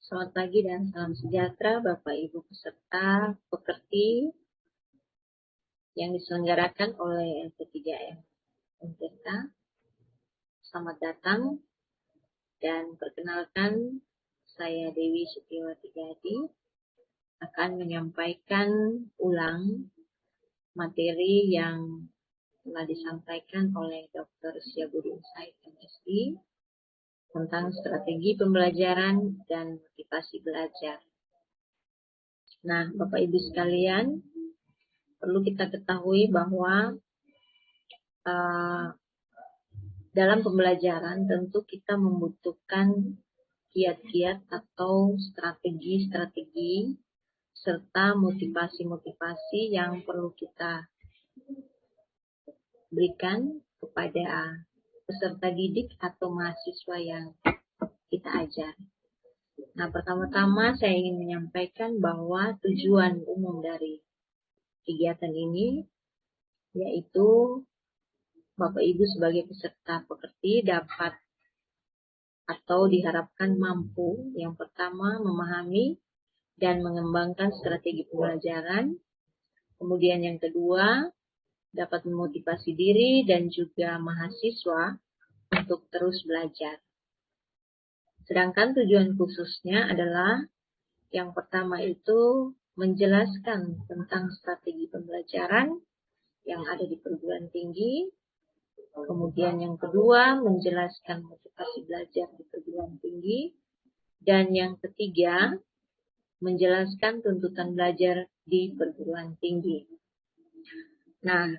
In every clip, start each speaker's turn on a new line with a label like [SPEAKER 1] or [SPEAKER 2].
[SPEAKER 1] Selamat pagi dan salam sejahtera Bapak Ibu peserta pekerti yang diselenggarakan oleh LP3M Untirta. Selamat datang dan perkenalkan, saya Dewi Setiawati Gadi akan menyampaikan ulang materi yang telah disampaikan oleh Dr. Syabudin Said MSI tentang strategi pembelajaran dan motivasi belajar. Nah, Bapak Ibu sekalian, perlu kita ketahui bahwa dalam pembelajaran tentu kita membutuhkan kiat-kiat atau strategi-strategi serta motivasi-motivasi yang perlu kita berikan kepada peserta didik atau mahasiswa yang kita ajar. Nah, pertama-tama saya ingin menyampaikan bahwa tujuan umum dari kegiatan ini yaitu Bapak Ibu sebagai peserta pekerti dapat atau diharapkan mampu yang pertama memahami dan mengembangkan strategi pembelajaran, kemudian yang kedua dapat memotivasi diri dan juga mahasiswa untuk terus belajar. Sedangkan tujuan khususnya adalah yang pertama itu menjelaskan tentang strategi pembelajaran yang ada di perguruan tinggi. Kemudian yang kedua, menjelaskan motivasi belajar di perguruan tinggi. Dan yang ketiga, menjelaskan tuntutan belajar di perguruan tinggi. Nah,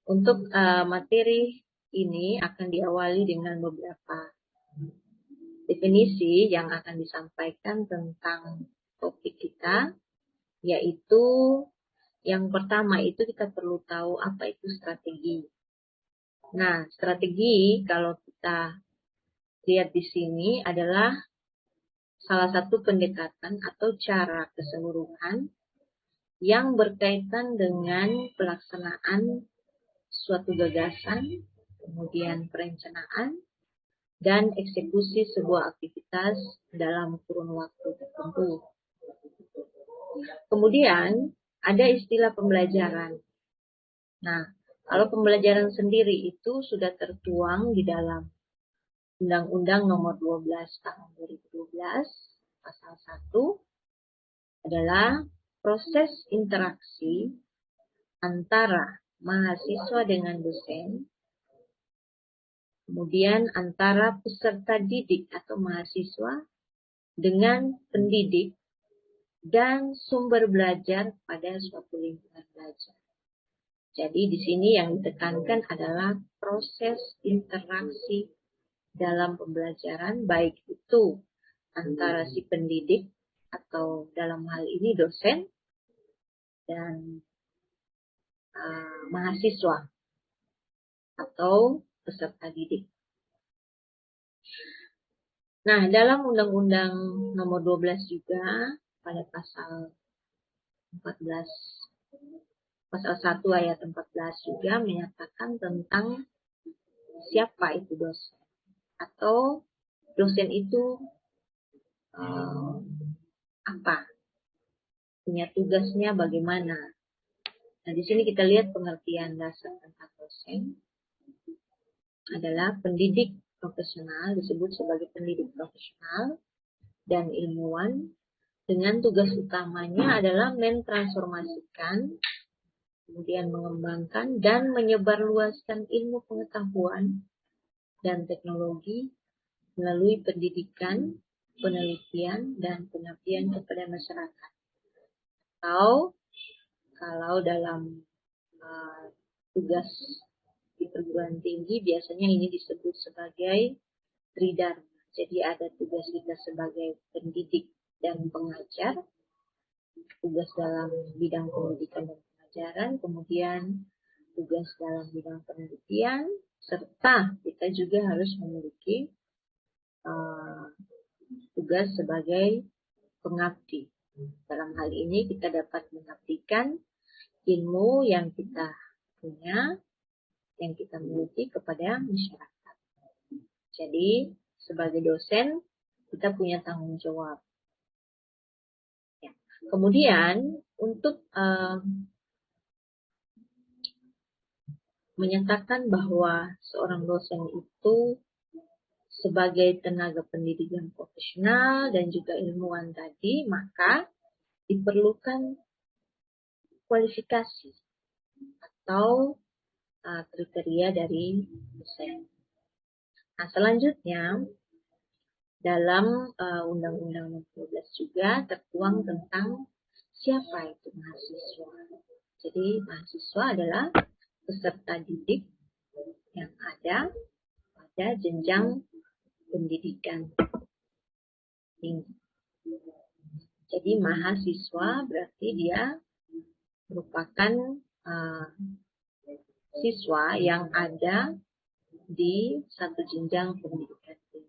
[SPEAKER 1] untuk materi ini akan diawali dengan beberapa definisi yang akan disampaikan tentang topik kita, yaitu yang pertama itu kita perlu tahu apa itu strategi. Nah, strategi kalau kita lihat di sini adalah salah satu pendekatan atau cara keseluruhan yang berkaitan dengan pelaksanaan suatu gagasan, kemudian perencanaan, dan eksekusi sebuah aktivitas dalam kurun waktu tertentu. Kemudian ada istilah pembelajaran. Nah, kalau pembelajaran sendiri itu sudah tertuang di dalam Undang-Undang Nomor 12 Tahun 2012, Pasal 1, adalah proses interaksi antara mahasiswa dengan dosen, kemudian antara peserta didik atau mahasiswa dengan pendidik, dan sumber belajar pada suatu lingkungan belajar. Jadi di sini yang ditekankan adalah proses interaksi dalam pembelajaran, baik itu antara si pendidik atau dalam hal ini dosen dan mahasiswa atau peserta didik. Nah, dalam Undang-Undang Nomor 12 juga pada pasal 14, pasal 1 ayat 14 juga menyatakan tentang siapa itu dosen. Atau dosen itu apa? Punya tugasnya bagaimana? Nah, di sini kita lihat pengertian dasar tentang dosen adalah pendidik profesional, disebut sebagai pendidik profesional dan ilmuwan, dengan tugas utamanya adalah mentransformasikan, kemudian mengembangkan dan menyebarluaskan ilmu pengetahuan dan teknologi melalui pendidikan, penelitian, dan pengabdian kepada masyarakat. Atau kalau dalam tugas di perguruan tinggi biasanya ini disebut sebagai tridharma. Jadi ada tugas kita sebagai pendidik dan pengajar, tugas dalam bidang pendidikan dan pengajaran, kemudian tugas dalam bidang penelitian, serta kita juga harus memiliki tugas sebagai pengabdi. Dalam hal ini kita dapat mengabdikan ilmu yang kita punya, yang kita miliki kepada masyarakat. Jadi sebagai dosen kita punya tanggung jawab Kemudian untuk menyatakan bahwa seorang dosen itu sebagai tenaga pendidik yang profesional dan juga ilmuwan tadi, maka diperlukan kualifikasi atau kriteria dari dosen. Nah, selanjutnya dalam Undang-Undang 12 juga tertuang tentang siapa itu mahasiswa. Jadi mahasiswa adalah peserta didik yang ada pada jenjang pendidikan tinggi. Jadi mahasiswa berarti dia merupakan siswa yang ada di satu jenjang pendidikan tinggi.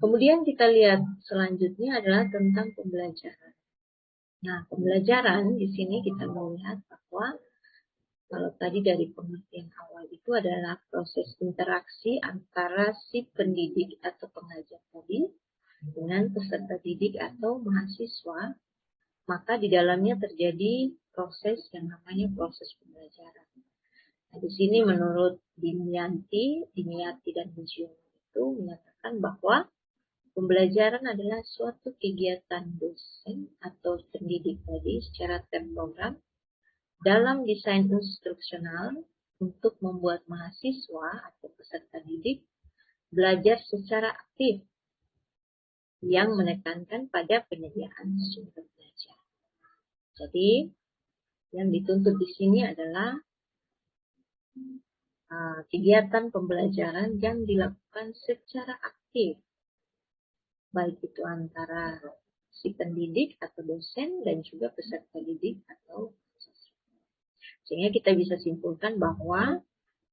[SPEAKER 1] Kemudian kita lihat selanjutnya adalah tentang pembelajaran. Nah, pembelajaran di sini kita melihat bahwa kalau tadi dari pengertian awal itu adalah proses interaksi antara si pendidik atau pengajar tadi dengan peserta didik atau mahasiswa, maka di dalamnya terjadi proses yang namanya proses pembelajaran. Nah, di sini menurut Dimyati dan Mujiono itu menyatakan bahwa pembelajaran adalah suatu kegiatan dosen atau pendidik tadi secara terprogram dalam desain instruksional untuk membuat mahasiswa atau peserta didik belajar secara aktif yang menekankan pada penyediaan sumber belajar. Jadi, yang dituntut di sini adalah kegiatan pembelajaran yang dilakukan secara aktif, baik itu antara si pendidik atau dosen dan juga peserta didik atau siswa. Sehingga kita bisa simpulkan bahwa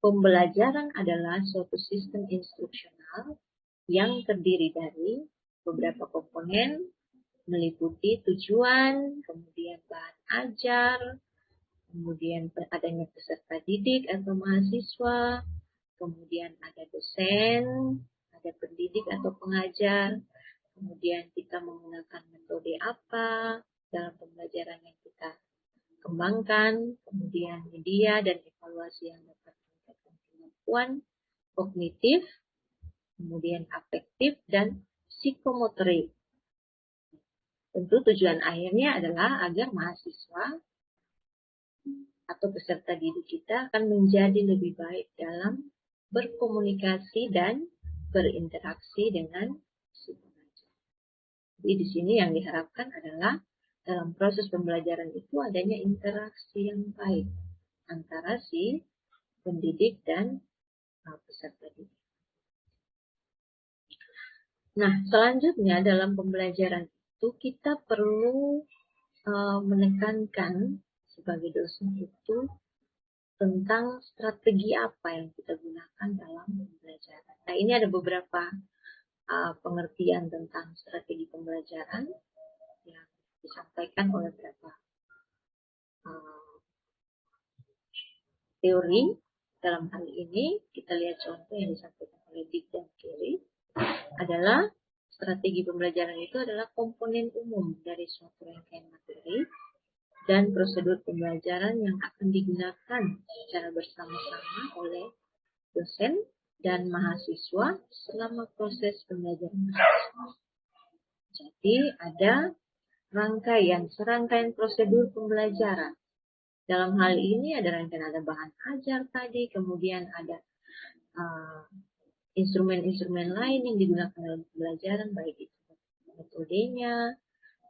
[SPEAKER 1] pembelajaran adalah suatu sistem instruksional yang terdiri dari beberapa komponen, meliputi tujuan, kemudian bahan ajar, kemudian adanya peserta didik atau mahasiswa, kemudian ada dosen, ada pendidik atau pengajar, kemudian kita menggunakan metode apa dalam pembelajaran yang kita kembangkan, kemudian media dan evaluasi yang dapat meningkatkan kemampuan kognitif, kemudian afektif dan psikomotorik. Tentu tujuan akhirnya adalah agar mahasiswa atau peserta didik kita akan menjadi lebih baik dalam berkomunikasi dan berinteraksi dengan si pengajar. Jadi di sini yang diharapkan adalah dalam proses pembelajaran itu adanya interaksi yang baik antara si pendidik dan peserta didik. Nah, selanjutnya dalam pembelajaran itu kita perlu menekankan sebagai dosen itu tentang strategi apa yang kita gunakan dalam pembelajaran. Nah, ini ada beberapa pengertian tentang strategi pembelajaran yang disampaikan oleh beberapa teori. Dalam hal ini kita lihat contoh yang disampaikan oleh Dick dan Kelly adalah strategi pembelajaran itu adalah komponen umum dari suatu rangkaian materi dan prosedur pembelajaran yang akan digunakan secara bersama-sama oleh dosen dan mahasiswa selama proses pembelajaran. Jadi ada serangkaian prosedur pembelajaran. Dalam hal ini ada bahan ajar tadi, kemudian ada instrumen-instrumen lain yang digunakan dalam pembelajaran, baik itu metodenya,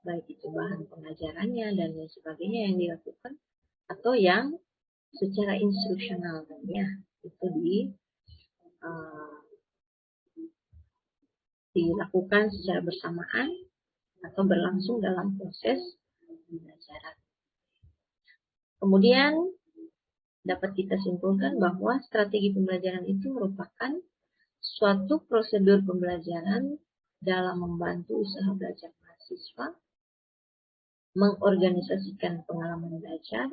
[SPEAKER 1] baik itu bahan pengajarannya dan lain sebagainya yang dilakukan atau yang secara instruksional ya itu dilakukan secara bersamaan atau berlangsung dalam proses pembelajaran. Kemudian dapat kita simpulkan bahwa strategi pembelajaran itu merupakan suatu prosedur pembelajaran dalam membantu usaha belajar mahasiswa, mengorganisasikan pengalaman belajar,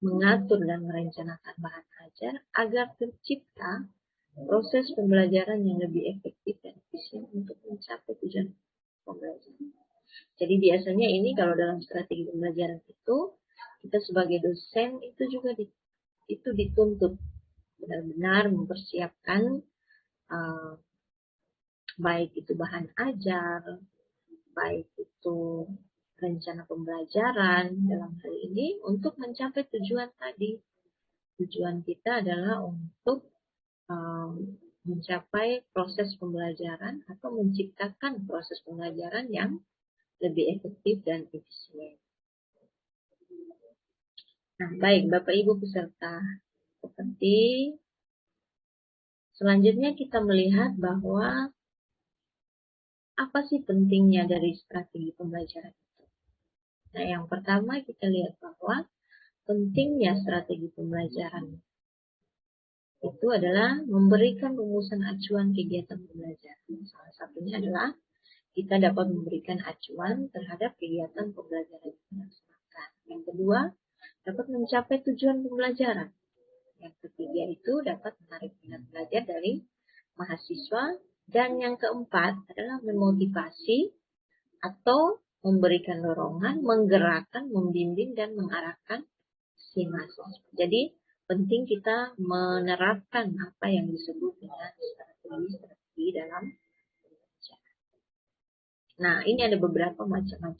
[SPEAKER 1] mengatur dan merencanakan bahan ajar agar tercipta proses pembelajaran yang lebih efektif dan efisien untuk mencapai tujuan pembelajaran. Jadi biasanya ini kalau dalam strategi pembelajaran itu, kita sebagai dosen itu juga itu dituntut benar-benar mempersiapkan baik itu bahan ajar, baik itu rencana pembelajaran dalam hal ini untuk mencapai tujuan tadi. Tujuan kita adalah untuk mencapai proses pembelajaran atau menciptakan proses pembelajaran yang lebih efektif dan efisien. Nah, baik Bapak Ibu peserta, seperti selanjutnya kita melihat bahwa apa sih pentingnya dari strategi pembelajaran itu. Nah, yang pertama kita lihat bahwa pentingnya strategi pembelajaran itu adalah memberikan rumusan acuan kegiatan pembelajaran. Salah satunya adalah kita dapat memberikan acuan terhadap kegiatan pembelajaran yang dilaksanakan. Yang kedua, dapat mencapai tujuan pembelajaran. Yang ketiga itu dapat menarik minat belajar dari mahasiswa. Dan yang keempat adalah memotivasi atau memberikan dorongan, menggerakkan, membimbing, dan mengarahkan si mahasiswa. Jadi penting kita menerapkan apa yang disebut dengan strategi dalam pembelajaran. Nah, ini ada beberapa macam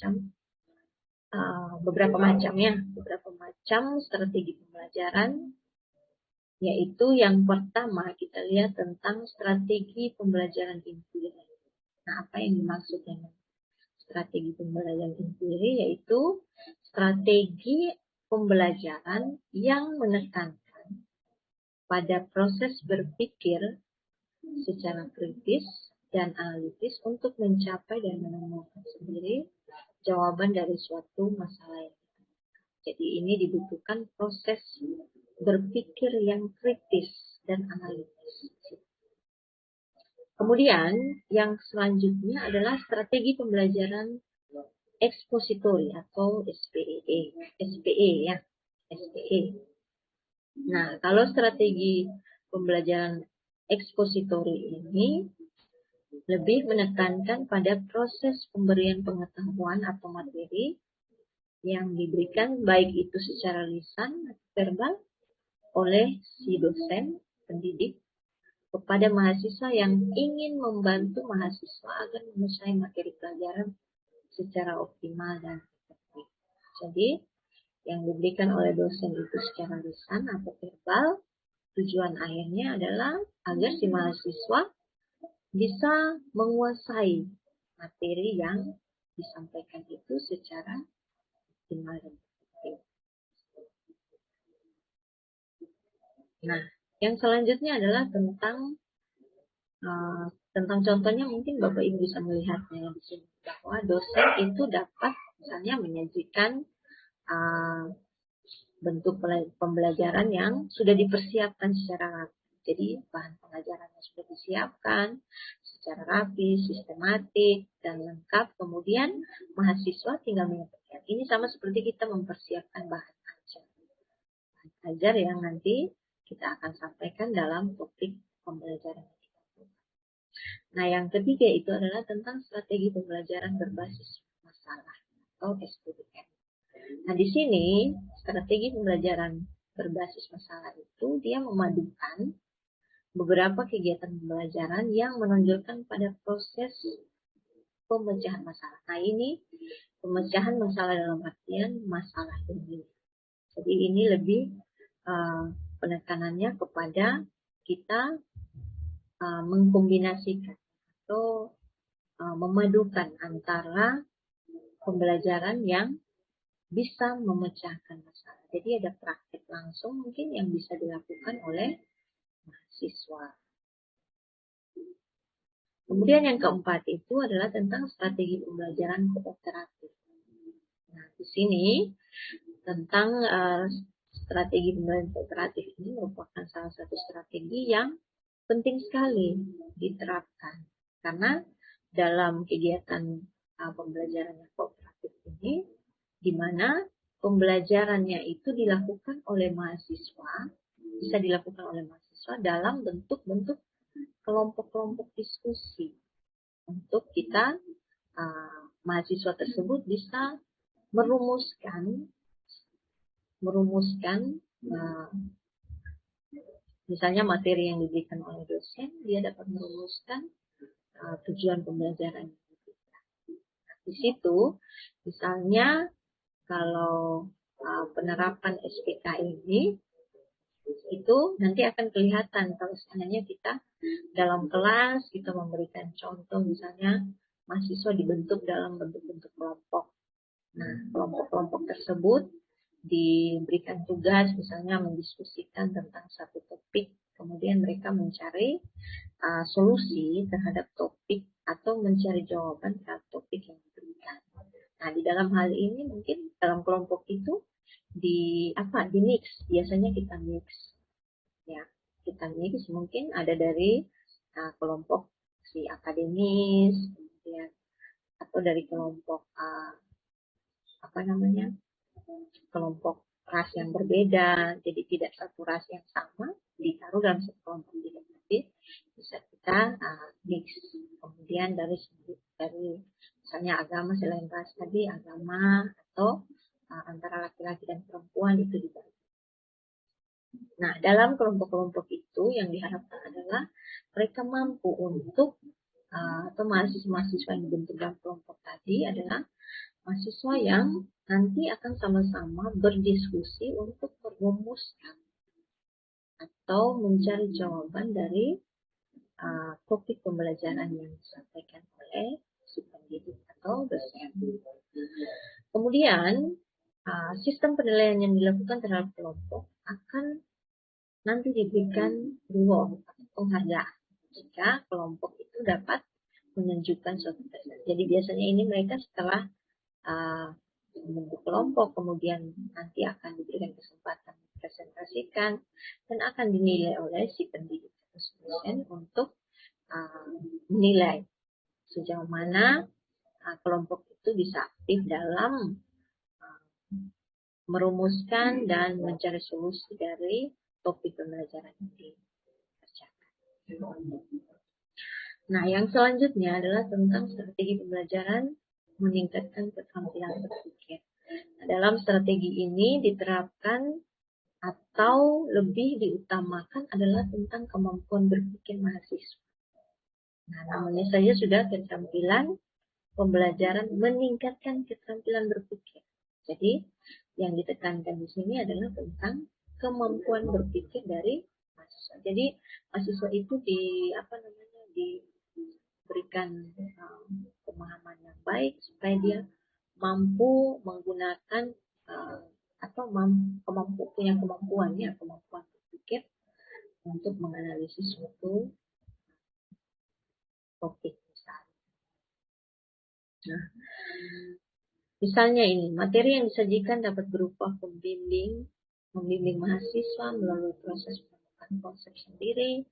[SPEAKER 1] strategi pembelajaran, yaitu yang pertama kita lihat tentang strategi pembelajaran inquiry. Nah, apa yang dimaksud dengan strategi pembelajaran inquiry? Yaitu strategi pembelajaran yang menekankan pada proses berpikir secara kritis dan analitis untuk mencapai dan menemukan sendiri jawaban dari suatu masalah yang kita. Jadi ini dibutuhkan proses berpikir yang kritis dan analitis. Kemudian yang selanjutnya adalah strategi pembelajaran ekspositori atau SPE ya. Nah, kalau strategi pembelajaran ekspositori ini lebih menekankan pada proses pemberian pengetahuan atau materi yang diberikan baik itu secara lisan atau verbal oleh si dosen pendidik kepada mahasiswa yang ingin membantu mahasiswa agar menyelesaikan materi pelajaran secara optimal dan efektif. Jadi, yang diberikan oleh dosen itu secara lisan atau verbal, tujuan akhirnya adalah agar si mahasiswa bisa menguasai materi yang disampaikan itu secara optimal dan efektif. Nah, yang selanjutnya adalah tentang contohnya, mungkin Bapak Ibu bisa melihatnya di sini, bahwa dosen itu dapat misalnya menyajikan bentuk pembelajaran yang sudah dipersiapkan secara rapi. Jadi bahan pengajarannya sudah disiapkan secara rapi, sistematik, dan lengkap. Kemudian mahasiswa tinggal mengikuti. Ini sama seperti kita mempersiapkan bahan ajar. Bahan ajar yang nanti kita akan sampaikan dalam topik pembelajaran. Nah, yang ketiga itu adalah tentang strategi pembelajaran berbasis masalah atau SPBM. Nah, di sini strategi pembelajaran berbasis masalah itu dia memadukan beberapa kegiatan pembelajaran yang menonjolkan pada proses pemecahan masalah. Nah, ini pemecahan masalah dalam artian masalah ini. Jadi ini lebih penekanannya kepada kita mengkombinasikan atau memadukan antara pembelajaran yang bisa memecahkan masalah. Jadi ada praktek langsung mungkin yang bisa dilakukan oleh mahasiswa. Kemudian yang keempat itu adalah tentang strategi pembelajaran kooperatif. Nah, di sini tentang strategi pembelajaran kooperatif ini merupakan salah satu strategi yang penting sekali diterapkan. Karena dalam kegiatan pembelajaran kooperatif ini, di mana pembelajarannya itu dilakukan oleh mahasiswa, bisa dilakukan oleh mahasiswa dalam bentuk-bentuk kelompok-kelompok diskusi untuk kita mahasiswa tersebut bisa merumuskan misalnya materi yang diberikan oleh dosen, dia dapat merumuskan tujuan pembelajaran. Di situ, misalnya kalau penerapan SPK ini, itu nanti akan kelihatan kalau seandainya kita dalam kelas kita memberikan contoh, misalnya mahasiswa dibentuk dalam bentuk-bentuk kelompok. Nah, kelompok-kelompok tersebut diberikan tugas misalnya mendiskusikan tentang satu topik, kemudian mereka mencari solusi terhadap topik atau mencari jawaban terhadap topik yang diberikan. Nah, di dalam hal ini mungkin dalam kelompok itu di mix, biasanya kita mix. Ya, kita mix mungkin ada dari kelompok si akademis, kemudian atau dari kelompok kelompok ras yang berbeda, jadi tidak satu ras yang sama ditaruh dalam satu kelompok, tidak, tapi bisa kita mix. Kemudian dari misalnya agama selain ras tadi, agama atau antara laki-laki dan perempuan itu dibagi. Nah, dalam kelompok-kelompok itu yang diharapkan adalah mereka mampu untuk atau mahasiswa-mahasiswa yang dibentuk dalam kelompok tadi adalah mahasiswa yang nanti akan sama-sama berdiskusi untuk merumuskan atau mencari jawaban dari topik pembelajaran yang disampaikan oleh si pendidik atau dosen. Kemudian, sistem penilaian yang dilakukan terhadap kelompok akan nanti diberikan reward atau penghargaan jika kelompok itu dapat menunjukkan suatu prestasi. Jadi biasanya ini mereka setelah membentuk kelompok, kemudian nanti akan diberikan kesempatan presentasikan dan akan dinilai oleh si pendidik atau dosen untuk menilai sejauh mana kelompok itu bisa aktif dalam merumuskan dan mencari solusi dari topik pembelajaran yang dikerjakan. Nah, yang selanjutnya adalah tentang strategi pembelajaran meningkatkan keterampilan berpikir. Nah, dalam strategi ini diterapkan atau lebih diutamakan adalah tentang kemampuan berpikir mahasiswa. Nah, namanya saja sudah keterampilan pembelajaran meningkatkan keterampilan berpikir. Jadi, yang ditekankan di sini adalah tentang kemampuan berpikir dari mahasiswa. Jadi, mahasiswa itu diberikan pemahaman yang baik supaya dia mampu menggunakan atau punya kemampuan berpikir untuk menganalisis suatu topik misalnya. Nah, misalnya ini materi yang disajikan dapat berupa membimbing mahasiswa melalui proses menemukan konsep sendiri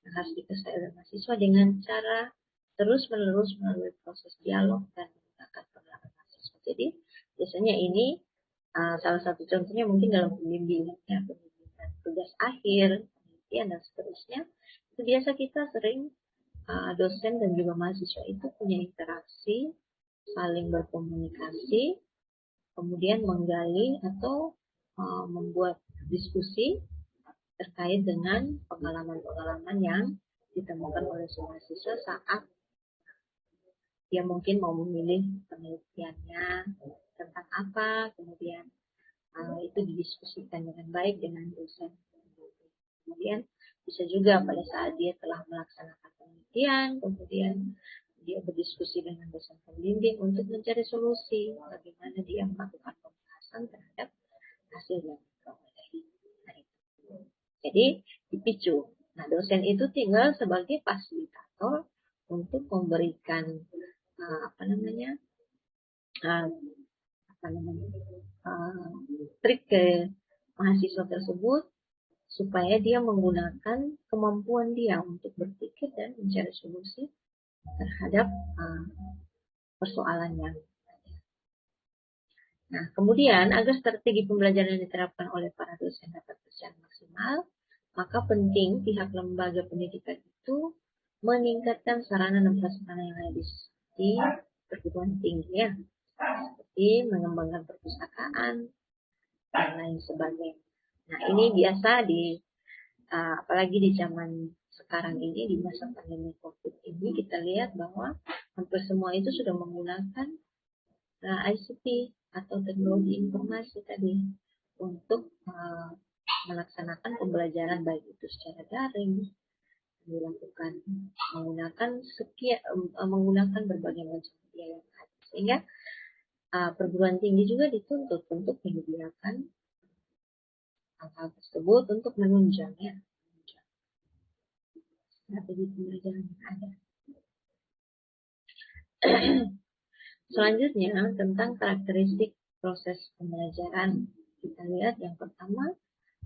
[SPEAKER 1] yang harus diketahui oleh mahasiswa dengan cara terus-menerus melalui proses dialog dan menggunakan pengalaman mahasiswa. Jadi biasanya ini salah satu contohnya mungkin dalam pembimbingan tugas akhir, penelitian dan seterusnya. Itu biasa kita sering dosen dan juga mahasiswa itu punya interaksi, saling berkomunikasi, kemudian menggali atau membuat diskusi terkait dengan pengalaman-pengalaman yang ditemukan oleh mahasiswa saat dia mungkin mau memilih penelitiannya tentang apa, kemudian itu didiskusikan dengan baik dengan dosen. Kemudian bisa juga pada saat dia telah melaksanakan penelitian, kemudian dia berdiskusi dengan dosen pembimbing untuk mencari solusi bagaimana dia melakukan pembahasan terhadap hasil yang diperoleh. Jadi dipicu. Nah, dosen itu tinggal sebagai fasilitator untuk memberikan trik ke mahasiswa tersebut supaya dia menggunakan kemampuan dia untuk berpikir dan mencari solusi terhadap persoalan yang ada. Nah, kemudian agar strategi pembelajaran yang diterapkan oleh para dosen dapat berjalan maksimal, maka penting pihak lembaga pendidikan itu meningkatkan sarana dan prasarana yang ada di perguruan tinggi ya, seperti mengembangkan perpustakaan dan lain sebagainya. Nah, ini biasa apalagi di zaman sekarang ini, di masa pandemi COVID ini, kita lihat bahwa hampir semua itu sudah menggunakan ICT atau teknologi informasi tadi untuk melaksanakan pembelajaran, baik itu secara daring, dilakukan menggunakan berbagai macam media yang ada, sehingga perguruan tinggi juga dituntut untuk menyediakan hal-hal tersebut untuk menunjangnya strategi pembelajaran yang ada. Selanjutnya, tentang karakteristik proses pembelajaran. Kita lihat yang pertama,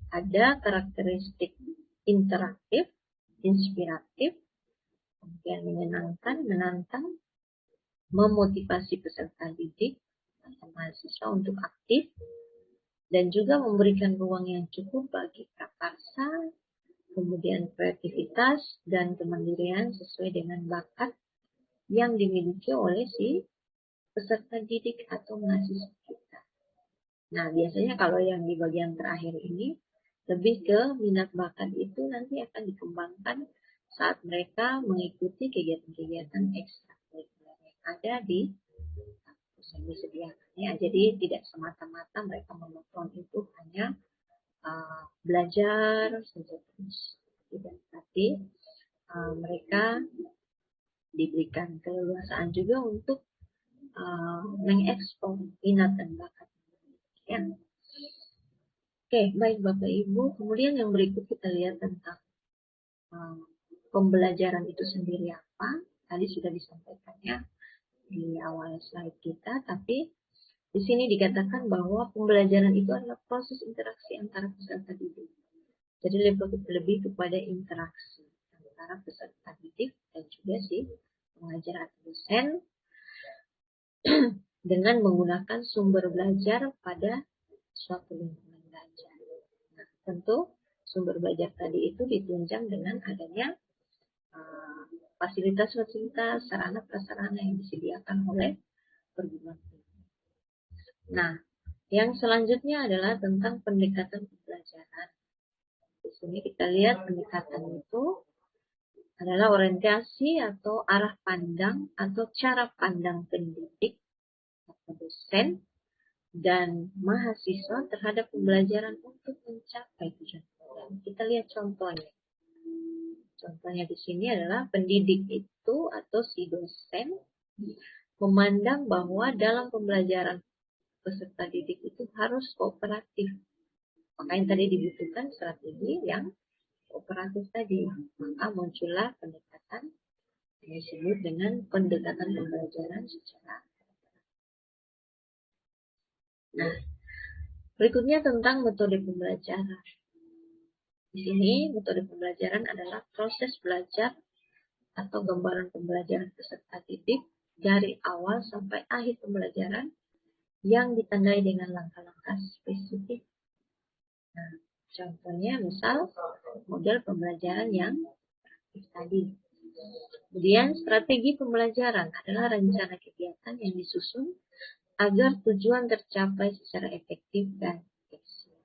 [SPEAKER 1] ada karakteristik interaktif, inspiratif, kemudian menyenangkan, menantang, memotivasi peserta didik atau mahasiswa untuk aktif, dan juga memberikan ruang yang cukup bagi prakarsa, kemudian kreativitas dan kemandirian sesuai dengan bakat yang dimiliki oleh si peserta didik atau mahasiswa kita. Nah, biasanya kalau yang di bagian terakhir ini lebih ke minat bakat itu nanti akan dikembangkan saat mereka mengikuti kegiatan-kegiatan ekstrakurikuler yang ada di kampus yang disediakan ya. Jadi tidak semata-mata mereka monoton itu hanya belajar saja terus, tidak, tapi mereka diberikan keleluasaan juga untuk mengekspor minat dan bakat ya. Oke, baik Bapak Ibu. Kemudian yang berikut kita lihat tentang pembelajaran itu sendiri apa. Tadi sudah disampaikan ya di awal slide kita, tapi di sini dikatakan bahwa pembelajaran itu adalah proses interaksi antara peserta didik. Jadi lebih kepada interaksi antara peserta didik dan juga si pengajar atau dosen dengan menggunakan sumber belajar pada suatu lingkungan belajar. Nah, tentu sumber belajar tadi itu ditunjang dengan adanya fasilitas-fasilitas, sarana-prasarana yang disediakan oleh perguruan tinggi. Nah, yang selanjutnya adalah tentang pendekatan pembelajaran. Di sini kita lihat pendekatan itu adalah orientasi atau arah pandang atau cara pandang pendidik atau dosen dan mahasiswa terhadap pembelajaran untuk mencapai tujuan program. Kita lihat contohnya. Contohnya di sini adalah pendidik itu atau si dosen memandang bahwa dalam pembelajaran peserta didik itu harus kooperatif. Makanya tadi dibutuhkan strategi yang kooperatif tadi. Maka muncullah pendekatan yang disebut dengan pendekatan pembelajaran secara. Nah, berikutnya tentang metode pembelajaran. Di sini metode pembelajaran adalah proses belajar atau gambaran pembelajaran peserta didik dari awal sampai akhir pembelajaran yang ditandai dengan langkah-langkah spesifik. Nah, contohnya misal model pembelajaran yang praktis tadi. Kemudian strategi pembelajaran adalah rencana kegiatan yang disusun agar tujuan tercapai secara efektif dan efisien.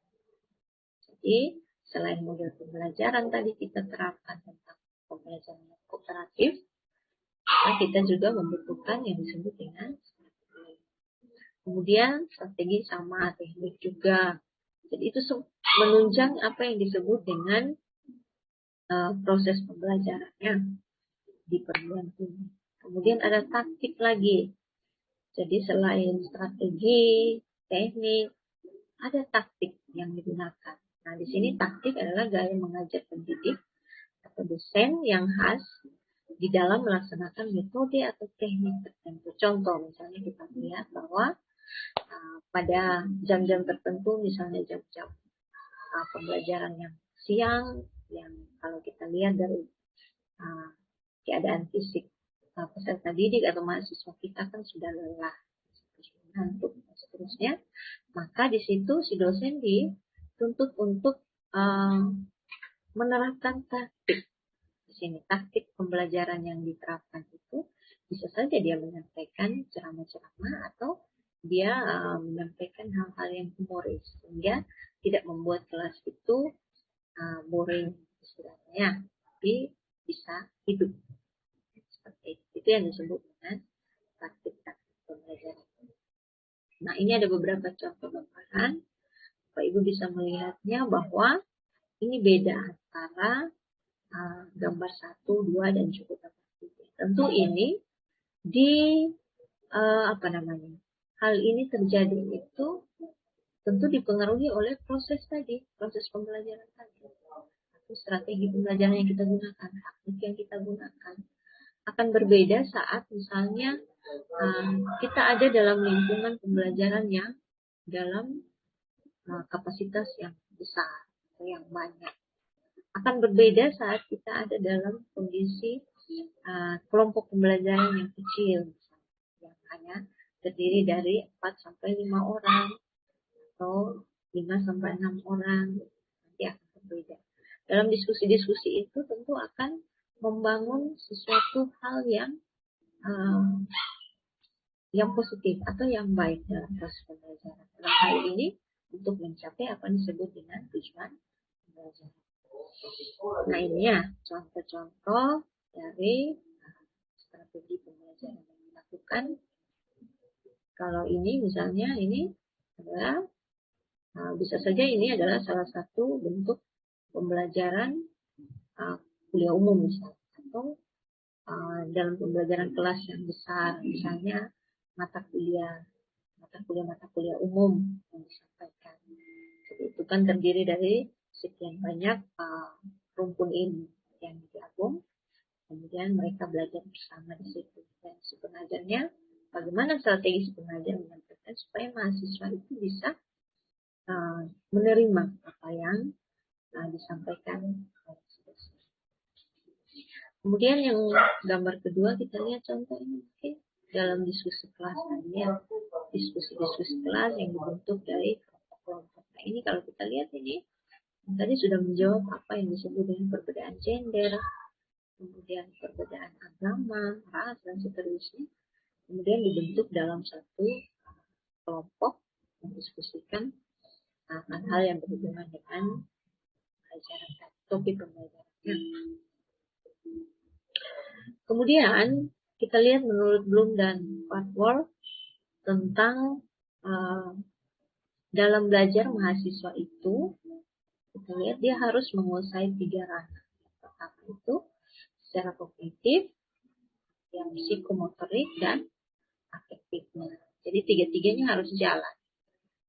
[SPEAKER 1] Jadi, selain model pembelajaran tadi kita terapkan tentang pembelajaran yang kooperatif, kita juga membutuhkan yang disebut dengan strategi. Kemudian strategi sama teknik juga. Jadi itu menunjang apa yang disebut dengan proses pembelajarannya di perguruan tinggi. Kemudian ada taktik lagi. Jadi selain strategi, teknik, ada taktik yang digunakan. Nah, di sini taktik adalah gaya mengajar pendidik atau dosen yang khas di dalam melaksanakan metode atau teknik tertentu. Contoh, misalnya kita lihat bahwa pada jam-jam tertentu, misalnya jam-jam pembelajaran yang siang, yang kalau kita lihat dari keadaan fisik peserta didik atau mahasiswa kita kan sudah lelah, ngantuk dan seterusnya, maka di situ si dosen dituntut untuk menerapkan taktik. Di sini taktik pembelajaran yang diterapkan itu bisa saja dia menyampaikan ceramah-ceramah atau dia menyampaikan hal-hal yang humoris sehingga tidak membuat kelas itu boring istilahnya, tapi bisa hidup seperti itu yang disebut dengan taktik-taktik pembelajaran. Nah, ini ada beberapa contoh gambaran. Bapak Ibu bisa melihatnya bahwa ini beda antara gambar 1, 2, dan juga gambar 3. Tentu ini hal ini terjadi itu tentu dipengaruhi oleh proses tadi, proses pembelajaran tadi. Atau strategi pembelajaran yang kita gunakan, teknik yang kita gunakan. Akan berbeda saat misalnya kita ada dalam lingkungan pembelajaran yang dalam kapasitas yang besar atau yang banyak. Akan berbeda saat kita ada dalam kondisi kelompok pembelajaran yang kecil, yang hanya terdiri dari 4 sampai 5 orang atau 5 sampai 6 orang, nanti akan berbeda. Dalam diskusi-diskusi itu tentu akan membangun sesuatu hal yang positif atau yang baik dalam proses pembelajaran. Dalam hal ini untuk mencapai apa yang disebut dengan tujuan pembelajaran. Nah, ini ya contoh-contoh dari strategi pembelajaran yang dilakukan. Kalau ini misalnya ini adalah bisa saja ini adalah salah satu bentuk pembelajaran kuliah umum misalnya, atau dalam pembelajaran kelas yang besar, misalnya mata kuliah umum yang disampaikan. Jadi itu kan terdiri dari sekian banyak rumpun ilmu yang digabung, kemudian mereka belajar bersama di situ. Dan si pengajarnya, bagaimana strategi si pengajar menyampaikan supaya mahasiswa itu bisa menerima apa yang disampaikan. Kemudian yang gambar kedua kita lihat contoh ini mungkin dalam diskusi kelas tadi ya, diskusi kelas yang dibentuk dari kelompok-kelompok. Nah, ini kalau kita lihat ini tadi sudah menjawab apa yang disebut dengan perbedaan gender, kemudian perbedaan agama, ras, dan seterusnya. Kemudian dibentuk dalam satu kelompok mendiskusikan hal-hal yang berhubungan dengan pembelajaran, topik pembelajaran. Kemudian kita lihat menurut Bloom dan Padworth tentang dalam belajar mahasiswa itu, kita lihat dia harus menguasai 3 ranah. Yang pertama itu secara kognitif, yang psikomotorik, dan afektifnya. Jadi 3-tiganya harus jalan.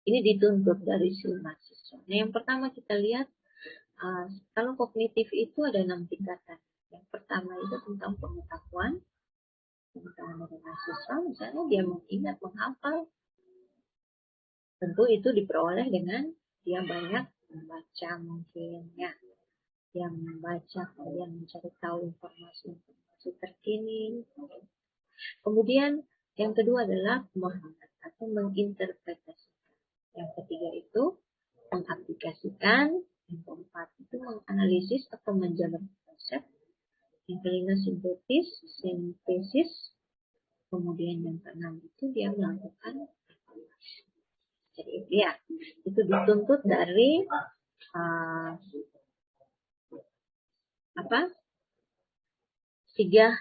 [SPEAKER 1] Ini dituntut dari si mahasiswa. Nah, yang pertama kita lihat kalau kognitif itu ada 6 tingkatan. Yang pertama itu tentang pengetahuan dari mahasiswa, misalnya dia mengingat, menghafal. Tentu itu diperoleh dengan dia banyak membaca mungkin ya, yang membaca, kemudian mencari tahu informasi terkini. Kemudian yang kedua adalah pemahaman atau menginterpretasikan. Yang ketiga itu mengaplikasikan. Yang keempat itu menganalisis atau menjabarkan konsep. Yang kelima sintesis. Kemudian yang keenam itu dia melakukan evaluasi. Jadi ya, itu dituntut dari tiga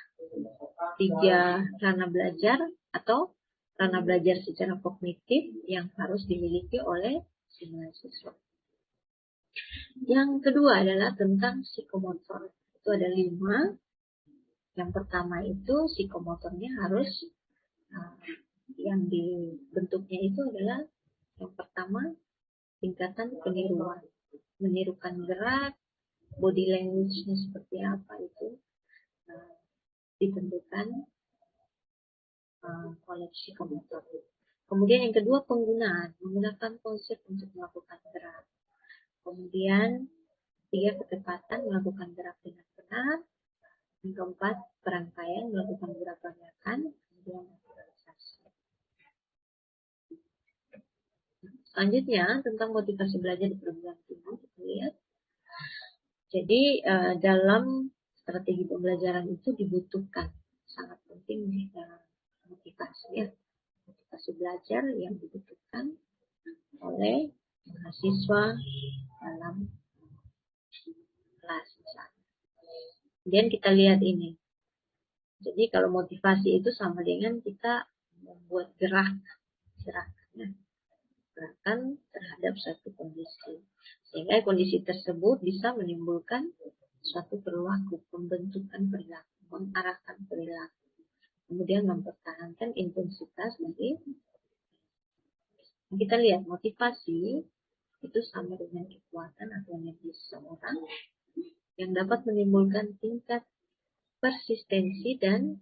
[SPEAKER 1] ranah belajar atau ranah belajar secara kognitif yang harus dimiliki oleh si mahasiswa. Yang kedua adalah tentang psikomotor. Itu ada 5. Yang pertama itu psikomotornya harus yang dibentuknya itu adalah yang pertama tingkatan peniruan, menirukan gerak, body language-nya seperti apa itu ditentukan oleh psikomotor. Kemudian yang kedua penggunaan, menggunakan konsep untuk melakukan gerak. Kemudian 3 ketepatan, melakukan gerak dengan benar. Yang keempat perangkaian, melakukan gerak banyakan. Kemudian naturalisasi. Selanjutnya tentang motivasi belajar di perguruan tinggi kita lihat. Jadi dalam strategi pembelajaran itu dibutuhkan sangat penting motivasi ya, motivasi belajar yang dibutuhkan oleh mahasiswa dalam kelas misalnya. Kemudian kita lihat ini. Jadi kalau motivasi itu sama dengan kita membuat gerakan terhadap suatu kondisi. Sehingga kondisi tersebut bisa menimbulkan suatu perilaku, pembentukan perilaku, mengarahkan perilaku. Kemudian mempertahankan intensitas dari. Kita lihat motivasi itu sama dengan kekuatan atau energi seseorang yang dapat menimbulkan tingkat persistensi dan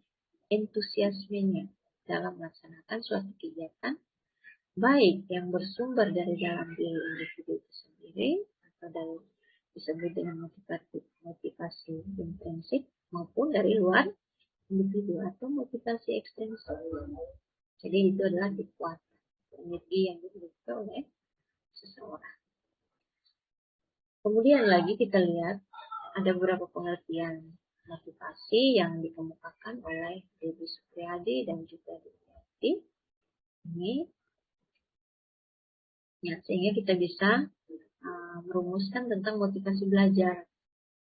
[SPEAKER 1] entusiasmenya dalam melaksanakan suatu kegiatan, baik yang bersumber dari dalam diri individu itu sendiri atau dari disebut dengan motivasi intrinsik maupun dari luar individu atau motivasi ekstrinsik. Jadi itu adalah kekuatan energi yang dimiliki oleh seseorang. Kemudian lagi kita lihat ada beberapa pengertian motivasi yang dikemukakan oleh Dewi Supriyadi dan juga Dewi. Ini ya, sehingga kita bisa merumuskan tentang motivasi belajar.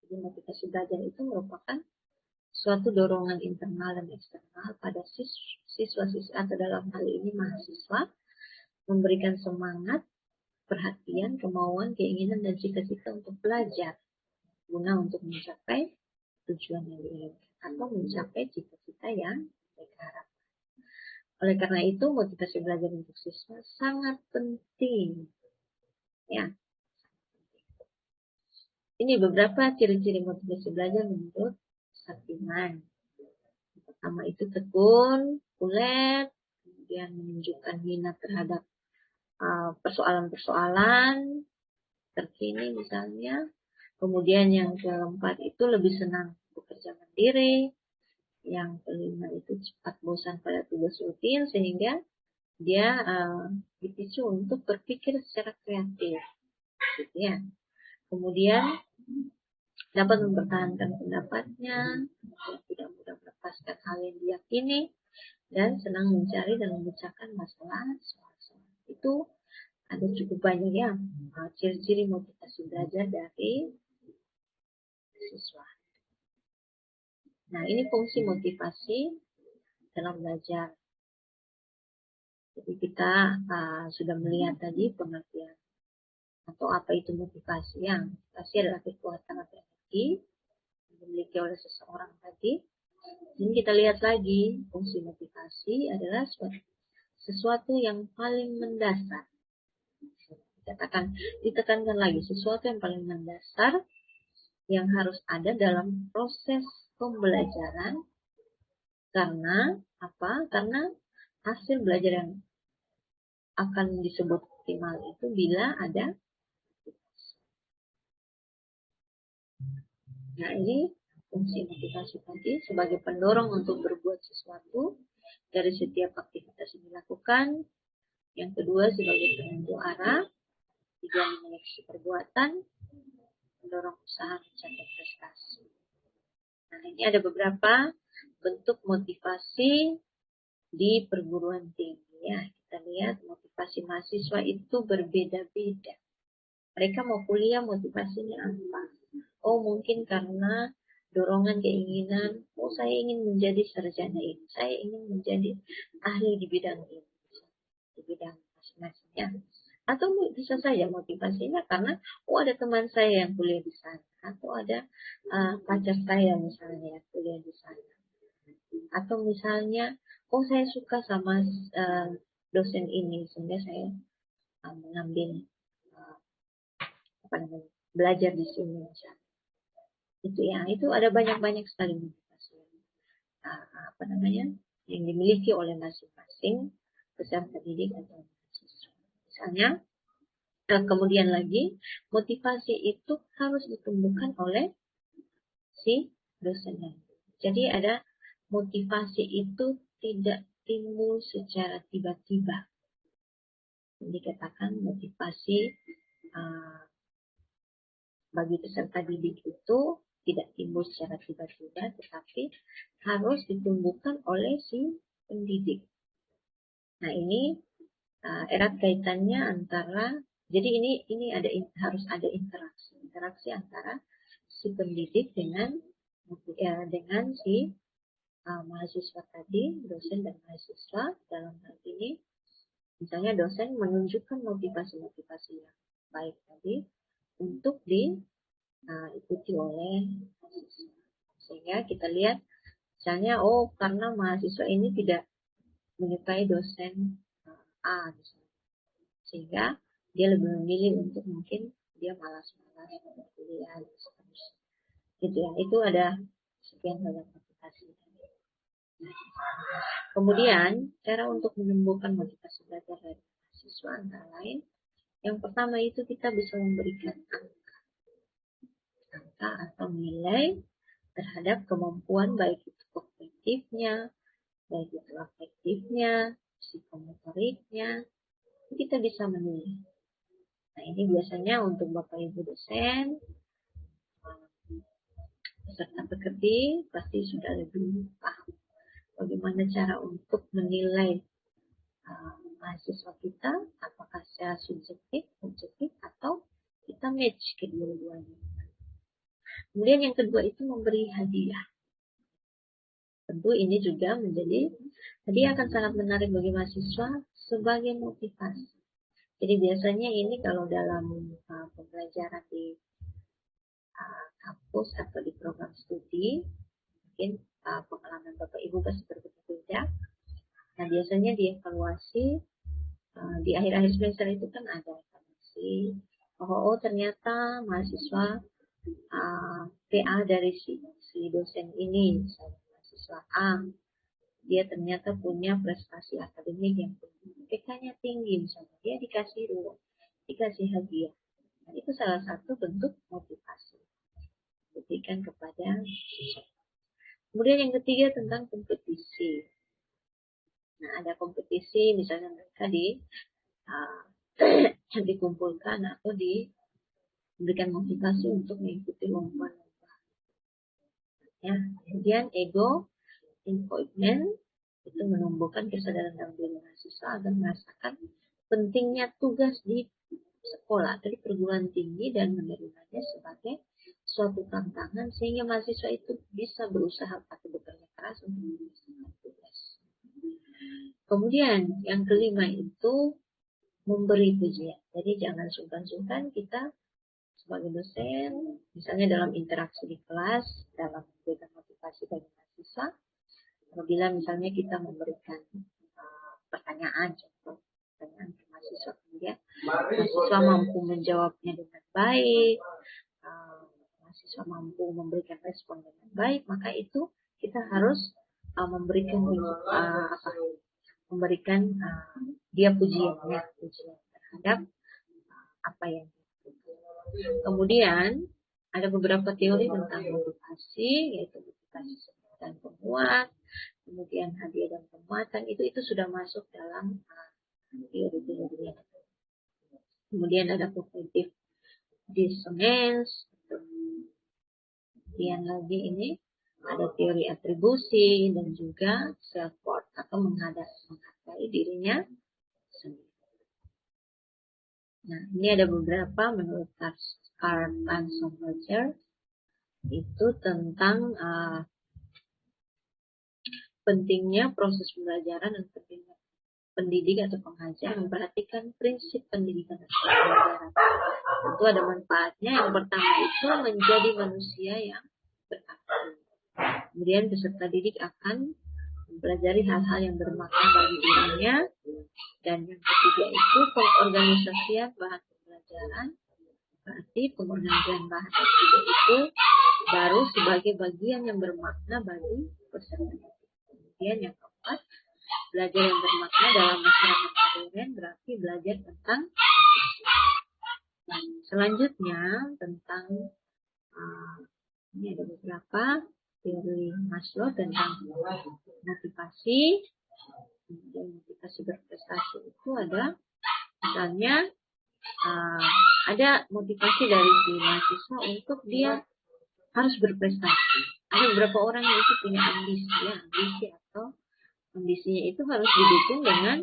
[SPEAKER 1] Jadi motivasi belajar itu merupakan suatu dorongan internal dan eksternal pada siswa-siswa atau dalam hal ini mahasiswa, memberikan semangat, perhatian, kemauan, keinginan, dan cita-cita untuk belajar guna untuk mencapai tujuan yang diinginkan atau mencapai cita-cita yang mereka harapkan. Oleh karena itu, motivasi belajar untuk siswa sangat penting. Ya. Ini beberapa ciri-ciri motivasi belajar menurut Saktiman. Pertama itu tekun, ulet, kemudian menunjukkan minat terhadap persoalan-persoalan terkini misalnya. Kemudian yang keempat itu lebih senang bekerja mandiri. Yang kelima itu cepat bosan pada tugas rutin sehingga dia dipicu untuk berpikir secara kreatif. Gitu ya. Kemudian dapat mempertahankan pendapatnya, tidak mudah melepaskan hal yang diyakini, dan senang mencari dan memecahkan masalah soal-soal. Itu ada cukup banyak ya ciri-ciri motivasi belajar dari siswa. Nah, ini fungsi motivasi dalam belajar. Jadi kita sudah melihat tadi pengertian atau apa itu motivasi. Yang motivasi adalah kekuatan atau energi yang dimiliki oleh seseorang tadi. Jadi kita lihat lagi fungsi motivasi adalah sesuatu yang paling mendasar. Ditekankan lagi sesuatu yang paling mendasar yang harus ada dalam proses pembelajaran. Karena apa? Karena hasil belajar yang akan disebut optimal itu bila ada. Nah, ini fungsi motivasi tadi sebagai pendorong untuk berbuat sesuatu dari setiap aktivitas yang dilakukan. Yang kedua sebagai penentu arah. Tiga, menyeleksi perbuatan, mendorong usaha mencapai prestasi. Nah, ini ada beberapa bentuk motivasi di perguruan tinggi ya. Kita lihat motivasi mahasiswa itu berbeda-beda. Mereka mau kuliah motivasinya apa? Oh, mungkin karena dorongan keinginan, oh saya ingin menjadi sarjana ini, saya ingin menjadi ahli di bidang ini, di bidang masing-masingnya. Atau bisa saja motivasinya karena ada teman saya yang kuliah di sana, atau ada pacar saya misalnya yang kuliah di sana, atau misalnya saya suka sama dosen ini sehingga saya mengambil belajar di sini misalnya. Itu ya, itu ada banyak sekali motivasi yang dimiliki oleh masing-masing peserta didik atau mahasiswa. Misalnya, kemudian lagi motivasi itu harus ditumbuhkan oleh si dosennya. Jadi ada motivasi itu tidak timbul secara tiba-tiba. Dikatakan motivasi bagi peserta didik itu tidak timbul secara tiba-tiba, tetapi harus ditumbuhkan oleh si pendidik. Nah, ini erat kaitannya antara, jadi ini harus ada interaksi antara si pendidik dengan si mahasiswa tadi, dosen dan mahasiswa. Dalam hal ini, misalnya dosen menunjukkan motivasi-motivasi yang baik tadi untuk diikuti oleh mahasiswa. Sehingga kita lihat, misalnya, karena mahasiswa ini tidak menyukai dosen A, misalnya, sehingga dia lebih memilih untuk mungkin dia malas-malas kuliah dan seterusnya. Gitu ya, itu ada sekian banyak motivasi. Kemudian, cara untuk menumbuhkan motivasi belajar dari mahasiswa antara lain, yang pertama itu kita bisa memberikan angka atau nilai terhadap kemampuan baik itu kognitifnya, baik itu afektifnya, psikomotoriknya, kita bisa menilai. Nah, ini biasanya untuk Bapak Ibu dosen, peserta pekerti pasti sudah lebih paham bagaimana cara untuk menilai mahasiswa kita, apakah secara subjektif, objektif, atau kita match kedua-duanya. Kemudian yang kedua itu memberi hadiah. Tentu ini juga menjadi hadiah akan sangat menarik bagi mahasiswa sebagai motivasi. Jadi biasanya ini kalau dalam pembelajaran di kampus atau di program studi, mungkin pengalaman Bapak Ibu pasti berbeda. Nah, biasanya dievaluasi di akhir-akhir semester itu kan ada evaluasi. Ternyata mahasiswa TA dari si dosen ini, misalnya mahasiswa A, dia ternyata punya prestasi akademik yang tinggi, PK-nya tinggi, misalnya dia dikasih hadiah. Nah, itu salah satu bentuk motivasi diberikan kepada siswa. Kemudian yang ketiga tentang kompetisi. Nah, ada kompetisi, misalnya mereka dikumpulkan atau diberikan motivasi untuk mengikuti lomba-lomba. Ya, kemudian ego involvement itu menumbuhkan kesadaran dalam diri mahasiswa agar merasakan pentingnya tugas di sekolah atau di perguruan tinggi dan menerimanya sebagai suatu tantangan sehingga mahasiswa itu bisa berusaha atau bekerja keras untuk menyelesaikan tugas. Kemudian yang kelima itu memberi pujian. Jadi jangan sungkan-sungkan kita sebagai dosen, misalnya dalam interaksi di kelas, dalam memberikan motivasi bagi mahasiswa, apabila misalnya kita memberikan pertanyaan, contoh pertanyaan ke mahasiswa, kemudian mahasiswa mampu menjawabnya dengan baik, mahasiswa mampu memberikan respon dengan baik, maka itu kita harus memberikan dia pujian terhadap apa yang dilakukan. Kemudian ada beberapa teori tentang motivasi, yaitu motivasi sebab dan penguat, kemudian hadiah dan penguatan, itu sudah masuk dalam teori-teori. Kemudian ada cognitive dissonance, kemudian lagi ini ada teori atribusi dan juga self-worth atau menghargai dirinya sendiri. Nah, ini ada beberapa menurut Karl Ransome-Holzer itu tentang pentingnya proses pembelajaran dan pentingnya pendidik atau pengajar memperhatikan prinsip pendidikan dan pembelajaran. Tentu ada manfaatnya. Yang pertama itu menjadi manusia yang berakal. Kemudian peserta didik akan mempelajari hal-hal yang bermakna bagi dirinya. Dan yang ketiga itu pengorganisasian bahan pembelajaran. Berarti pengorganisasian bahan itu baru sebagai bagian yang bermakna bagi peserta didik. Kemudian yang keempat, belajar yang bermakna dalam masyarakat modern berarti belajar tentang selanjutnya tentang ini ada beberapa teori Maslow tentang motivasi. Kemudian motivasi berprestasi itu ada misalnya ada motivasi dari si mahasiswa untuk dia harus berprestasi. Ada beberapa orang yang itu punya ambisi atau ambisinya itu harus didukung dengan